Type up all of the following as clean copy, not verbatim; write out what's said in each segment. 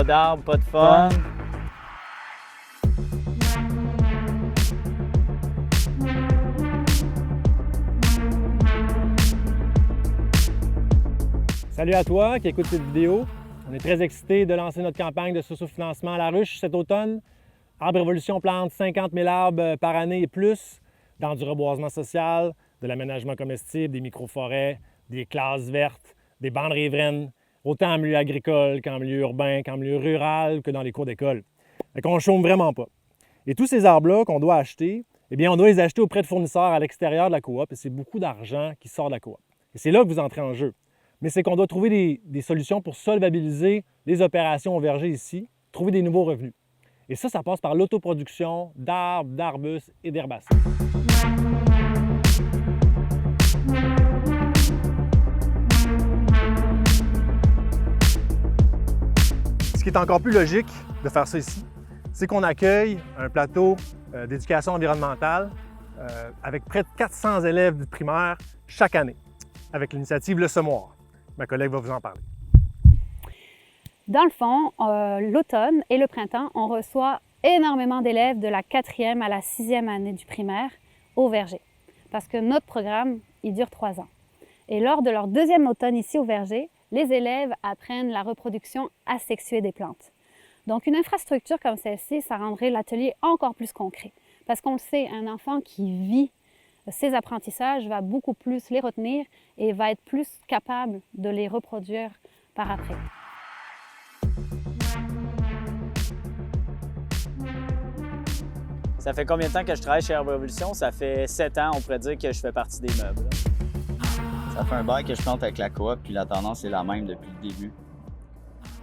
Pas d'arbres, pas de fun. Salut à toi qui écoute cette vidéo. On est très excités de lancer notre campagne de sous-financement à la ruche cet automne. Arbre Révolution plante 50 000 arbres par année et plus dans du reboisement social, de l'aménagement comestible, des micro-forêts, des classes vertes, des bandes riveraines, autant en milieu agricole qu'en milieu urbain, qu'en milieu rural, que dans les cours d'école. Fait qu'on ne chôme vraiment pas. Et tous ces arbres-là qu'on doit acheter, eh bien, on doit les acheter auprès de fournisseurs à l'extérieur de la coop et c'est beaucoup d'argent qui sort de la coop. Et c'est là que vous entrez en jeu. Mais c'est qu'on doit trouver des solutions pour solvabiliser les opérations au verger ici, trouver des nouveaux revenus. Et ça passe par l'autoproduction d'arbres, d'arbustes et d'herbacées. Ce qui est encore plus logique de faire ça ici, c'est qu'on accueille un plateau d'éducation environnementale avec près de 400 élèves du primaire chaque année, avec l'initiative Le Semoir. Ma collègue va vous en parler. Dans le fond, l'automne et le printemps, on reçoit énormément d'élèves de la 4e à la 6e année du primaire au verger. Parce que notre programme, il dure 3 ans. Et lors de leur 2e automne ici au verger, les élèves apprennent la reproduction asexuée des plantes. Donc une infrastructure comme celle-ci, ça rendrait l'atelier encore plus concret. Parce qu'on le sait, un enfant qui vit ces apprentissages va beaucoup plus les retenir et va être plus capable de les reproduire par après. Ça fait combien de temps que je travaille chez Arbre Révolution? Ça fait 7 ans, on pourrait dire que je fais partie des meubles. Ça fait un bail que je plante avec la coop, puis la tendance est la même depuis le début.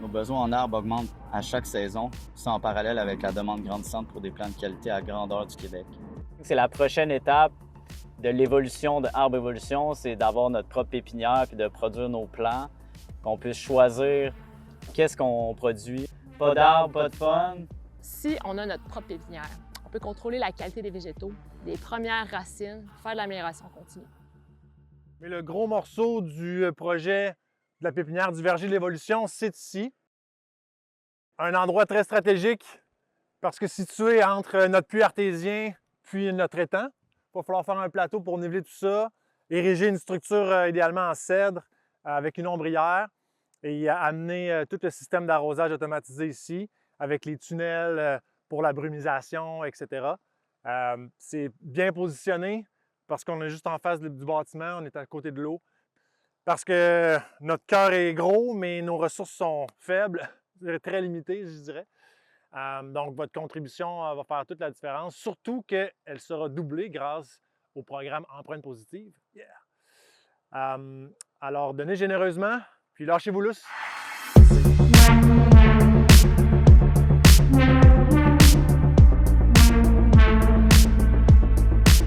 Nos besoins en arbres augmentent à chaque saison, ça en parallèle avec la demande grandissante pour des plants de qualité à grandeur du Québec. C'est la prochaine étape de l'évolution de Arbre Révolution, c'est d'avoir notre propre pépinière puis de produire nos plants, qu'on puisse choisir qu'est-ce qu'on produit. Pas d'arbres, pas de fun. Si on a notre propre pépinière, on peut contrôler la qualité des végétaux, des premières racines, faire de l'amélioration continue. Mais le gros morceau du projet de la pépinière du verger de l'évolution, c'est ici. Un endroit très stratégique parce que situé entre notre puits artésien puis notre étang. Il va falloir faire un plateau pour niveler tout ça, ériger une structure idéalement en cèdre avec une ombrière et amener tout le système d'arrosage automatisé ici avec les tunnels pour la brumisation, etc. C'est bien positionné parce qu'on est juste en face du bâtiment, on est à côté de l'eau. Parce que notre cœur est gros, mais nos ressources sont faibles, très limitées, je dirais. Donc, votre contribution va faire toute la différence, surtout qu'elle sera doublée grâce au programme Empreinte positive. Yeah. Alors, donnez généreusement, puis lâchez-vous lousse.